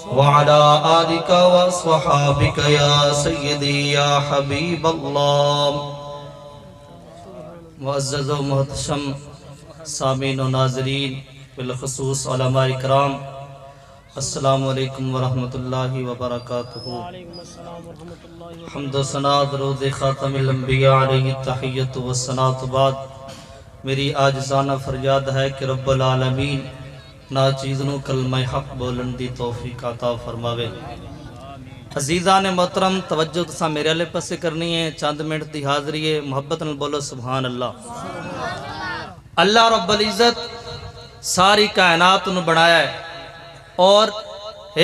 وعلى آلك وصحابك يا سيدي يا حبيب الله. معزز و محتشم سامعین و ناظرین بالخصوص علماء اکرام، السلام علیکم ورحمۃ اللہ وبرکاتہ. حمد و ثنا درود خاتم الانبیاء علیہ التحیۃ والثناء. بعد میری عاجزانہ فریاد ہے کہ رب العالمین ناچیزنوں کلمہ حق بولن دی توفیق عطا فرماوے. عزیزان محترم، توجہ تساں میرے والے پاسے کرنی ہے. چند منٹ دی حاضری ہے، محبت نال بولو سبحان اللہ. اللہ رب العزت ساری کائنات نو بنایا ہے اور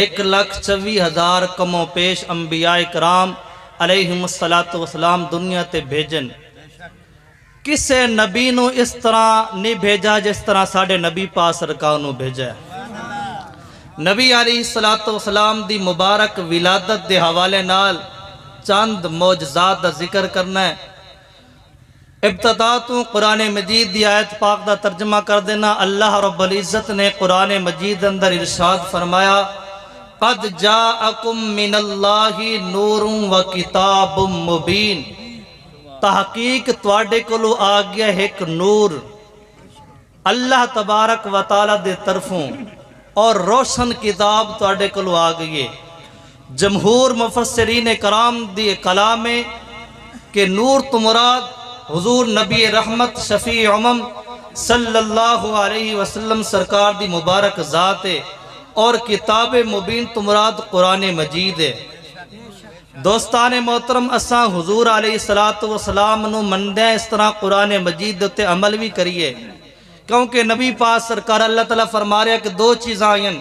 1,24,000 کموں پیش انبیاء کرام علیہم السلام دنیا تے بھیجن. کسے نبی نو اس طرح نہیں بھیجا جس طرح ساڑھے نبی پاک سرکار نو بھیجا ہے. نبی علیہ السلام دی مبارک ولادت دے حوالے نال چند معجزات دا ذکر کرنا ہے. ابتدا تو قرآن مجید دی آیت پاک دا ترجمہ کر دینا. اللہ رب العزت نے قرآن مجید اندر ارشاد فرمایا، قد جاءکم من اللہ نور و کتاب مبین. تحقیق تواڈے کولو آ گیا ایک نور اللہ تبارک و تعالی دے طرفوں اور روشن کتاب تواڈے کولو آ گئی ہے. جمہور مفسرین کرام دی کلام ہے کہ نور تو مراد حضور نبی رحمت شفیع امم صلی اللہ علیہ وسلم سرکار دی مبارک ذات ہے اور کتاب مبین تو مراد قرآن مجید ہے. دوستان محترم، اساں حضور علیہ السلام نو مندے اس طرح قرآن مجید تے عمل بھی کریے، کیونکہ نبی پاک سرکار اللہ تعالیٰ فرما رہا ہے کہ دو چیزاں آئیں،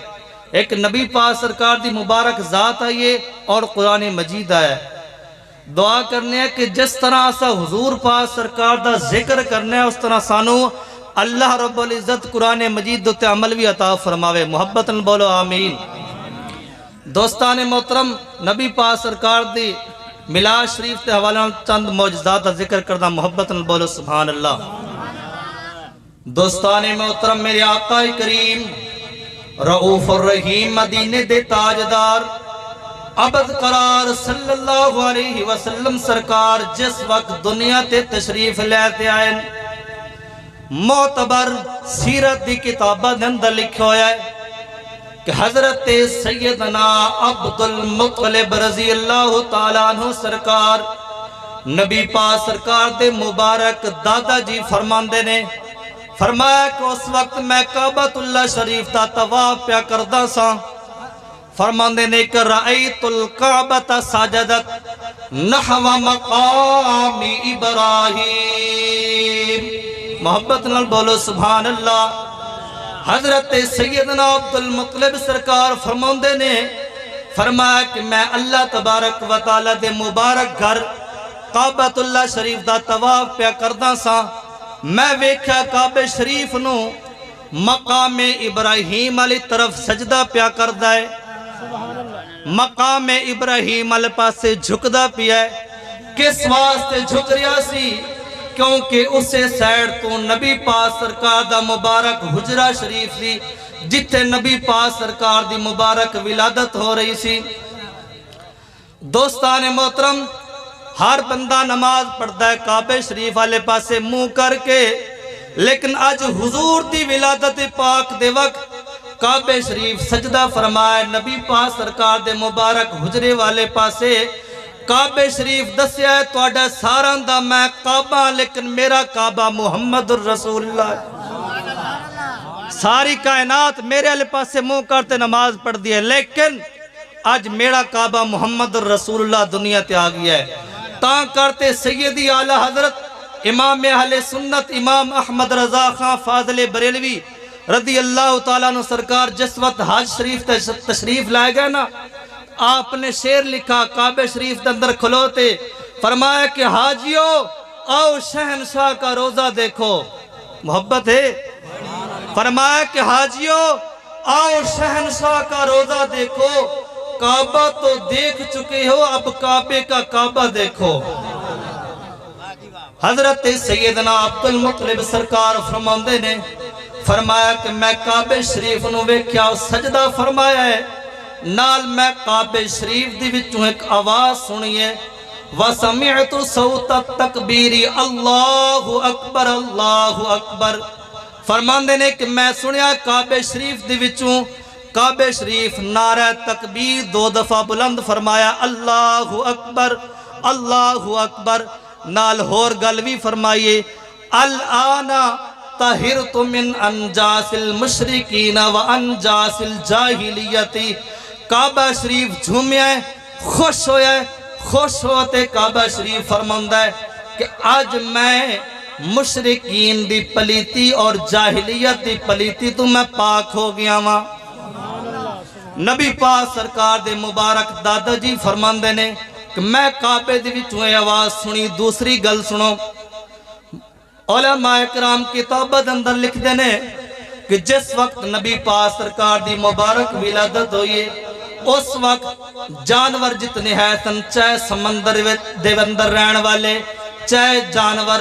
ایک نبی پاک سرکار دی مبارک ذات آئیے اور قرآن مجید آیا. دعا کرنے ہیں کہ جس طرح اسا حضور پاک سرکار دا ذکر کرنے ہیں اس طرح سانو اللہ رب العزت قرآن مجید تے عمل بھی عطا فرماوے. محبت نال بولو آمین. دوستان محترم، نبی پاک سرکار دی میلاد شریف تے حوالے چند معجزات دا ذکر کردہ. محبت نال بولو سبحان اللہ. دوستان محترم، میرے آقا کریم رؤوف الرحیم مدینے دے تاجدار ابد قرار صلی اللہ علیہ وسلم سرکار جس وقت دنیا تے تشریف لیتے آئے، معتبر سیرت دی کتابہ دے اندر لکھا ہویا ہے کہ حضرت سیدنا عبد المطلب رضی اللہ تعالیٰ عنہ سرکار نبی پاک سرکار دے مبارک دادا جی فرماندے نے فرمایا کہ اس وقت میں کعبۃ اللہ شریف دا طواف پیا کردہ سا. فرماندے نے کہ رأیت الکعبۃ ساجدت نحو مقام ابراہیم. محبت نال بولو سبحان اللہ. حضرت سیدنا عبد المطلب سرکار فرماندے نے فرمایا کہ میں اللہ تبارک و تعالیٰ دے مبارک گھر کعبۃ اللہ شریف دا طواف پیا کردہ سا. میں ویکھیا کعبہ شریف نو مقام ابراہیم علی طرف سجدہ پیا کردہ ہے، مقام ابراہیم علی پاسے جھکدہ پیا ہے. کس واسطے جھک رہا سی؟ کیونکہ اسے سائڈ تو نبی پاک سرکار دا مبارک حجرہ شریف سی جتھے نبی پاک سرکار دی مبارک ولادت ہو رہی سی. دوستان محترم، ہر بندہ نماز پڑھتا ہے کعبہ شریف والے پاسے منہ کر کے، لیکن آج حضور دی ولادت پاک دے وقت کعبہ شریف سجدہ فرمائے نبی پاک سرکار دے مبارک حجرے والے پاسے. کعبہ شریف دسیا ہے تواڈا ساراں دا میں کعبہ لیکن میرا کعبہ محمد الرسول اللہ. ساری کائنات میرے والے پاسے منہ کرتے نماز پڑھ دی ہے، لیکن آج میرا کعبہ محمد الرسول اللہ دنیا تے آ گیا ہے. تاں کرتے سیدی اعلیٰ حضرت امام اہل سنت امام احمد رضا خان فاضل بریلوی رضی اللہ تعالیٰ عنہ سرکار جس وقت حج شریف تشریف لائے گئے نا، آپ نے شعر لکھا کعبہ شریف کے اندر کھلوتے، فرمایا کہ حاجیو آؤ شہنشاہ کا روزہ دیکھو. محبت ہے. فرمایا کہ حاجیو آؤ شہنشاہ کا روزہ دیکھو، کعبہ تو دیکھ چکے ہو اب کعبے کا کعبہ دیکھو. حضرت سیدنا عبد المطلب سرکار فرماندے نے فرمایا کہ میں کعبہ شریف نو ویکھیا سجدہ فرمایا ہے نال میں کعبے شریف دی وچوں ایک آواز سنیے وَسَمِعْتُ صَوْتَ التَّكْبِيرِ اللہ اکبر اللہ اکبر فرماندے نے کہ میں سنیا کعبے شریف دی وچوں کعبے شریف نعرہ تکبیر 2 دفعہ بلند فرمایا اللہ اکبر نال ہور گل بھی فرمائیے الآن طہرت من انجاس المشرکین و انجاس الجاہلیتی کعبہ شریف جھومیا ہے خوش ہویا ہے خوش ہوتے کعبہ شریف فرماندہ ہے کہ آج میں مشرکین دی پلیتی اور جاہلیت دی پلیتی تو میں پاک ہو گیا ہاں نبی پاک سرکار دے مبارک دادا جی فرماندے نے کہ میں کعبے دی وچوں آواز سنی دوسری گل سنو علماء اکرام کتابت اندر لکھ دینے کہ جس وقت نبی پاک سرکار دی مبارک ولادت ہوئی اس وقت جانور جتنے ہیں سن چاہے سمندر دے اندر رہن والے چاہے جانور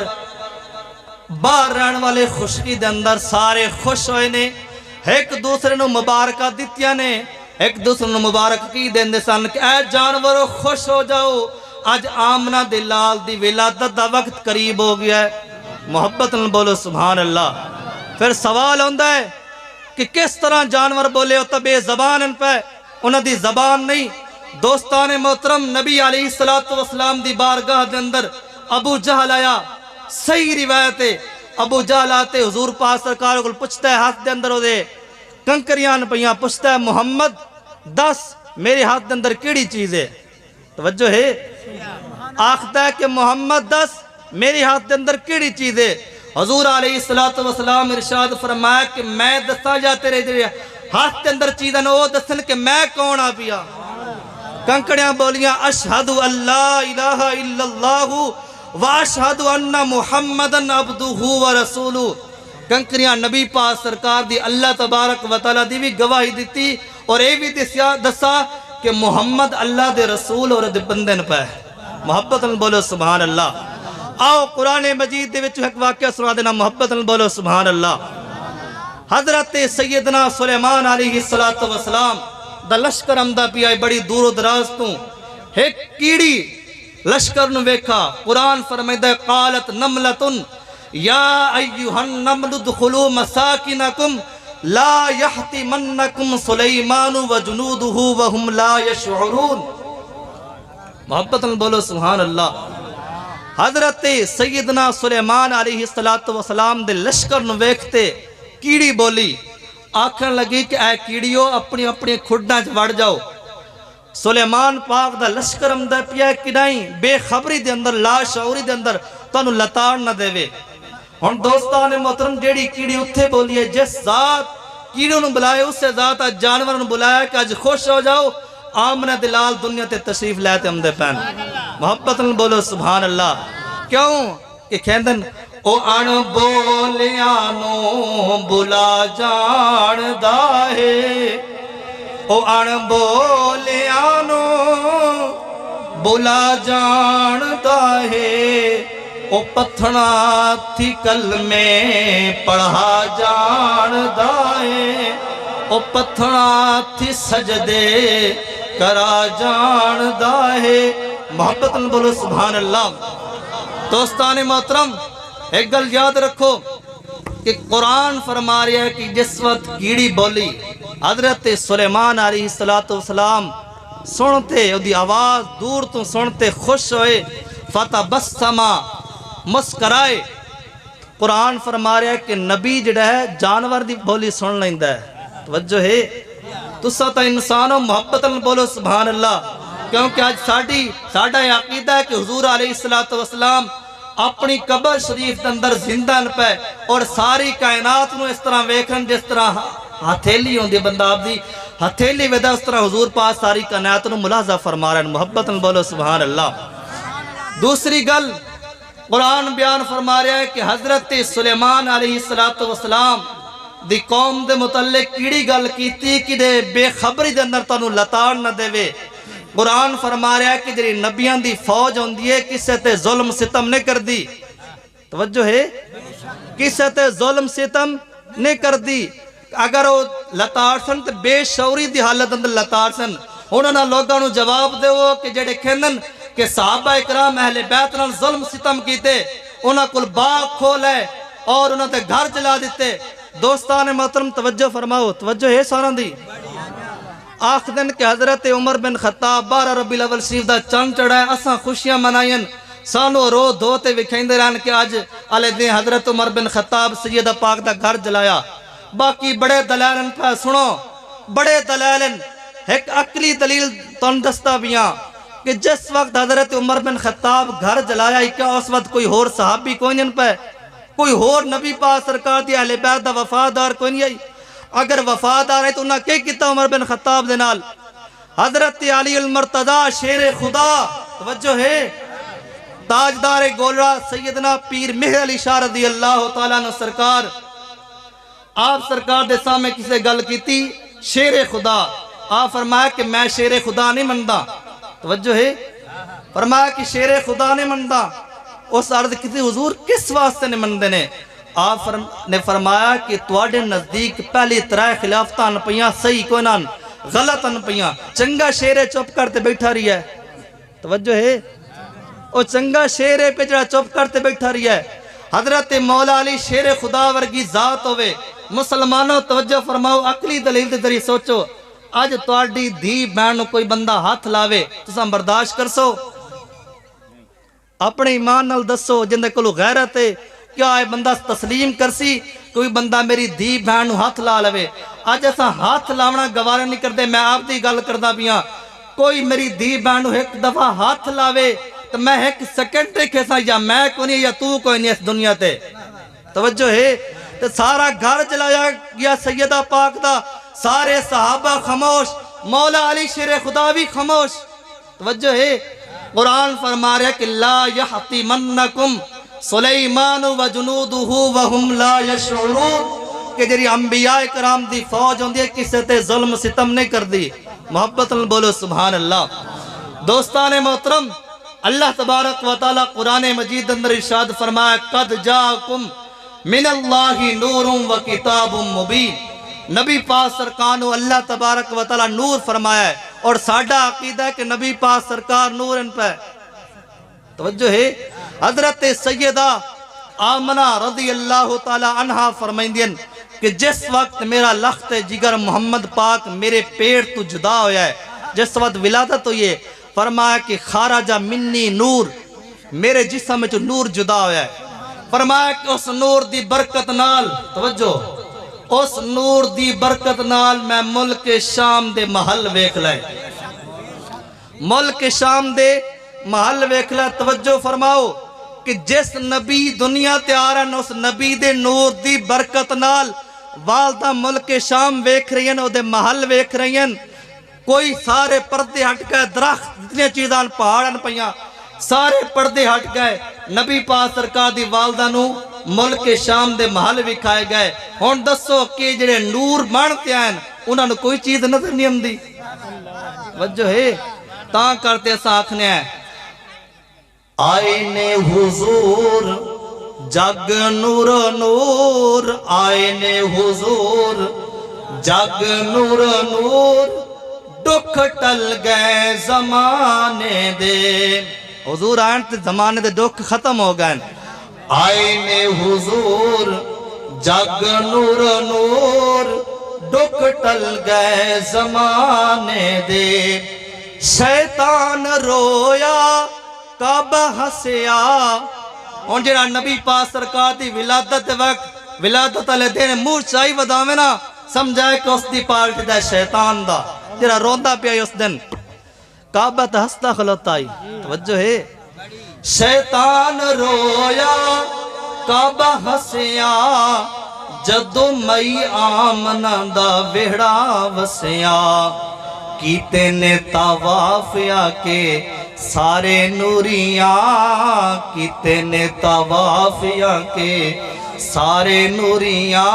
باہر رہن والے خشکی دے اندر سارے خوش ہوئے نے ایک دوسرے نو مبارکہ دیتیا نے ایک دوسرے نو مبارک کی دیں دے سن کہ اے جانورو خوش ہو جاؤ آج آمنہ دے لال دی ولادت دا وقت قریب ہو گیا ہے محبت نہ بولو سبحان اللہ پھر سوال ہوندہ ہے کہ کس طرح جانور بولے ہوتا بے زبان ان پہ انہاں دی زبان نہیں دوستان محترم نبی علیہ السلام دی بارگاہ دے اندر ابو جہل آیا صحیح روایت ہے ابو جہل آتے حضور پاک سرکار کو پوچھتا ہے ہاتھ دے اندر ہو دے کنکریان پہیاں پوچھتا ہے محمد 10 میرے ہاتھ دے اندر کیڑی چیز ہے توجہ ہے آختا ہے کہ محمد 10 میرے ہاتھ دے اندر کیڑی چیز ہے حضور علیہ السلام ارشاد فرمایا کہ میں دستا جا تیرے ہاتھ دے اندر چیزیں وہ دسن کہ میں کون آ پیا کنکڑیاں بولیاں اشہدو اللہ الہ الا اللہ واشہدو ان محمدن عبدہ و رسولہ کنکریاں نبی پاک سرکار دی اللہ تبارک و تعالیٰ دی بھی گواہی دیتی اور اے بھی دسا کہ محمد اللہ دے رسول اور دے بندن پہ محبت بولو سبحان اللہ آؤ قرآن مجید دے وچوں ایک واقعہ سنا دینا محبت بولو سبحان اللہ حضرت سیدنا سلیمان علیہ السلام دا لشکر امدہ پی آئی بڑی دور و دراز تو ایک کیڑی لشکر نو ویکھا قرآن فرمائدہ قالت نملتن یا ایوہ النمل دخلو مساکنکم لا یحتمنکم سلیمان و جنودہ وہم لا یشعرون محبت بولو سبحان اللہ حضرت سیدنا سلیمان علیہ السلام دے لشکر نو ویکھتے کیڑی بولی آکھن لگی کہ اے کیڑیو اپنی اپنی کھڑنا وڑ جاؤ سلیمان پاک دا لشکر امدہ پیا کدائیں بے خبری دے اندر لا شعوری دے اندر تانو لتاڑ نہ دے وے ہن دوستان محترم جیڑی کیڑی اتھے بولی ہے جس ذات کیڑیوں نو بلائے اس سے ذات آج جانور نو بلایا کہ آج خوش ہو جاؤ آمنہ دلال دنیا تے تشریف لیتے ہم دے پین محبت بولو سبحان اللہ کیوں کہ کھیندن او ان بولیانو بلا جان داہے او ان بولیانو بلا جان داہے او پتھنا تھی کلمے پڑھا جان داہے او پتھنا تھی سجدے کرا جان داہے محبت بولو سبحان اللہ دوستان محترم ایک گل یاد رکھو کہ قرآن فرما رہا ہے کہ جس وقت کیڑی بولی حضرت سلیمان علیہ السلام سنتے دی آواز دور تو سنتے خوش ہوئے فتبسما مسکرائے قرآن فرما رہا ہے کہ نبی جڑا ہے جانور دی بولی سن لیندہ ہے توجہ ہے تسا تا انسانوں محبت بولو سبحان اللہ کیونکہ آج ساڑھا عقیدہ ہے کہ حضور علیہ السلام اپنی قبر شریف اندر زندہ پہ اور ساری کائنات نو اس طرح ویکھن جس طرح ہتھیلی ہوندی بندہ آپ دی ہتھیلی ویدہ اس طرح حضور پاس ساری کائنات نو ملاحظہ فرما رہے ہیں محبت بولو سبحان اللہ دوسری گل قرآن بیان فرما رہا ہے کہ حضرت سلیمان علیہ السلام دی قوم دے متعلق کیڑی گل کیتی کہ دے بے خبری دے اندر تانو لتاڑ نہ دے وے قرآن فرما رہا ہے کہ جری نبیان دی فوج ہوندی ہے کسے تے ظلم ستم نہیں کر دی توجہ ہے کسے تے ظلم ستم نہیں کر دی اگر وہ لتاڑ سن تو بے شعوری دی حالت اندر لتاڑ سن. انہوں نے لوگوں نے جواب دیو کہ جڑے کھیندن کہ صحابہ اکرام اہل بیت نال ظلم ستم کیتے انہاں کل باغ کھولے اور انہوں نے گھر جلا دیتے. دوستان محترم توجہ فرماؤ, توجہ ہے سارا دی. آخ دن کہ حضرت عمر بن خطاب 12 ربیع الاول شریف دا چند چڑھائے اساں خوشیاں منائیں سانو رو دھوتے وکھیندے رہن کہ آج علی دین حضرت عمر بن خطاب سیدہ پاک دا گھر جلایا. باقی بڑے دلائلن پہ سنو, بڑے دلائلن ایک عقلی دلیل تن دستا بیاں کہ جس وقت حضرت عمر بن خطاب گھر جلایا ہی کیا اس وقت کوئی اور صحابی کوئی نہیں پہ, کوئی اور نبی پاک سرکار دی اہل بیت دا وفادار کوئی نہیں. اگر وفادار ہے تو انہاں کیا کیتا عمر بن خطاب دے نال؟ حضرت علی المرتضی شیر خدا, توجہ ہے, تاجدار گولڑا سیدنا پیر مہر علی شاہ رضی اللہ تعالیٰ عنہ سرکار, آپ سرکار دے سامنے کسے گل کیتی شیر خدا. آپ فرمایا کہ میں شیر خدا نہیں مندا, توجہ ہے, فرمایا کہ شیر خدا نہیں مندا. اس عرض کسی حضور کس واسطے نہیں مندے نے؟ آپ نے فرمایا کہ تواڈے نزدیک پہلی ترائے خلافتاں ان پیاں صحیح کوئی نان غلط ان پیاں, چنگا شیر چپ کرتے بیٹھا رہی ہے, توجہ ہے, او چنگا شیر پہ جڑا چپ کرتے بیٹھا رہی ہے. حضرت مولا علی شیر خدا ورگی ذات ہوئے. مسلمانوں توجہ فرماؤ, عقلی دلیل دے ذریعے سوچو, آج تواڈی دھی بہن کوئی بندہ ہاتھ لاوے تساں برداشت کرسو؟ اپنے ایمان نال دسو, جندے کولو غیرت ہے کیا ہے بندہ تسلیم کرسی کوئی بندہ میری دھی بہن ہاتھ لا لوے؟ آج ایسا ہاتھ لاونا گوارا نہیں کردے. میں آپ دی گل کردہ بیاں, کوئی میری دھی بہن ایک دفعہ ہاتھ لاوے تو میں ایک سیکنڈ دیکھے سا یا میں کوئی نہیں یا تو کوئی نہیں اس دنیا تے, توجہ ہے. تو سارا گھر جلایا گیا سیدہ پاک دا, سارے صحابہ خاموش, مولا علی شیر خدا بھی خاموش, توجہ ہے. قرآن فرما رہا ہے کہ لا یحطمنکم سلیمان و جنودہ وہم لا یشعرون, کہ جری انبیاء کرام دی فوج ہوندی ہے کسے تے ظلم ستم نہیں کر دی. محبت بولو سبحان اللہ. دوستان محترم, اللہ تبارک و تعالی قرآن مجید اندر ارشاد فرمایا قد جاءکم من اللہ نور و کتاب مبین. نبی پاک سرکانو اللہ تبارک و تعالی نور فرمایا ہے, اور ساڈا عقیدہ ہے کہ نبی پاک سرکار نور ان پہ, توجہ ہے. حضرت سیدہ آمنہ رضی اللہ تعالی عنہ فرمائندین کہ جس وقت میرا لخت جگر محمد پاک میرے پیٹ تو جدا ہویا ہے, جس وقت ولادت ہوئی ہے, فرمایا کہ خارجہ منی نور, میرے جسم میں جو نور جدا ہویا ہے. فرمایا کہ اس نور دی برکت نال, توجہ, اس نور دی برکت نال میں ملک شام دے محل ویکھ لائے, ملک شام دے محل ویکھ لائے. توجہ فرماؤ کہ جس نبی دنیا تے آ رہا اس نبی دے نور دی برکت نال والدہ ملک شام ویکھ رہی ہیں, او دے محل ویکھ رہی ہیں. کوئی سارے پردے ہٹ گئے, درخت جتنے چیزاں پہاڑاں پیاں سارے پردے ہٹ گئے, نبی پاک سرکار دی والدہ نو ملک شام دے محل وکھائے گئے. ہن دسو کہ جڑے نور مانتے ہیں انہاں نو کوئی چیز نظر نہیں آندی, وجہ ہے. تاں کرتے اساں آکھنے ہیں آئین حضور جگ نور نور, آئین حضور جگ نور نور, دکھ ٹل گئے زمانے دے. حضور آئین تے زمانے دے دکھ ختم ہو گئے. آئین حضور جگ نور نور, دکھ ٹل گئے زمانے دے. شیطان رویا کعبہ ہسیا. اور جڑا نبی پاک سرکار دی ولادت وقت ولادت علیہ دین منہ چائی وداوے نا, سمجھائے کہ اس دی پارٹی دا شیطان دا جڑا روندا پیا اس دن کعبہ تے ہستا کھلوتا ہی, توجہ ہے. شیطان رویا کعبہ ہسیا, جدو مئی آمنہ دا وہڑا وسیا. کیتے نے طواف آکے سارے نوریاں, کیتے نے طواف آکے سارے نوریاں,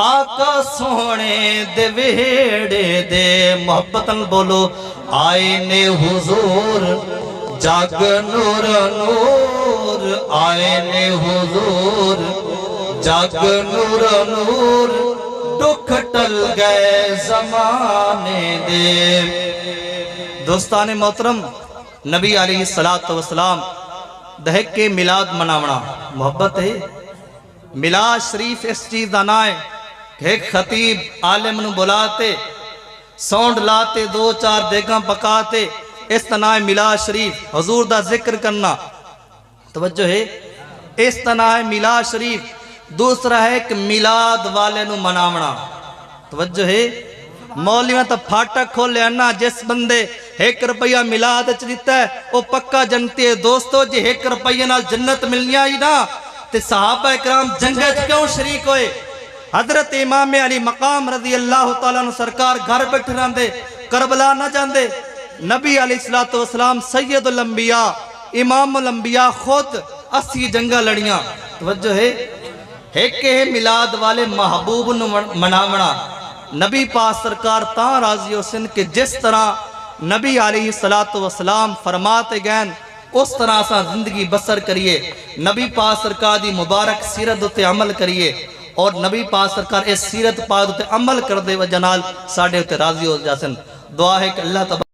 آقا سونے دے ویڑے دے. محبتاً بولو آئین حضور جگ نور نور, آئین حضور جگ نور نور, دکھ ٹل گئے زمانے دے۔ دوستان محترم، نبی علیہ السلام دہک کے میلاد مناونا محبت ہے۔ میلاد شریف اس چیز دا نہ ہے کہ ایک خطیب عالم نو بلاتے سونڈ لاتے دو چار دیگاں پکاتے، اس طرح ہے میلاد شریف حضور دا ذکر کرنا، توجہ ہے، اس طرح ہے میلاد شریف۔ دوسرا ہے کہ میلاد والے نو مناونا، توجہ ہے، مولیاں تا پھاٹک کھول لے انا جس بندے 1 روپیہ میلاد اچ دیتا ہے وہ پکا جنتی ہے۔ دوستو جی 1 روپیہ نال جنت ملنی آئی نا تے صحابہ اکرام جنگت کیوں شریک ہوئے؟ حضرت امام علی مقام رضی اللہ تعالیٰ عنہ سرکار گھر بیٹھ رہندے، کربلا نہ جاندے، نبی علیہ السلام سید الانبیاء امام الانبیاء خود 80 جنگا لڑیاں، توجہ ہے۔ ایک ہے میلاد والے محبوب نو مناونا، نبی پاک سرکار تاں راضی ہو سن کہ جس طرح نبی علیہ السلام فرماتے گئن اس طرح سا زندگی بسر کریے، نبی پاک سرکار دی مبارک سیرت تے عمل کریے، اور نبی پاک سرکار اس سیرت پاک تے عمل کر دے وجہ نال ساڑھے تے راضی ہو جاسن۔ دعا ہے کہ اللہ تبارک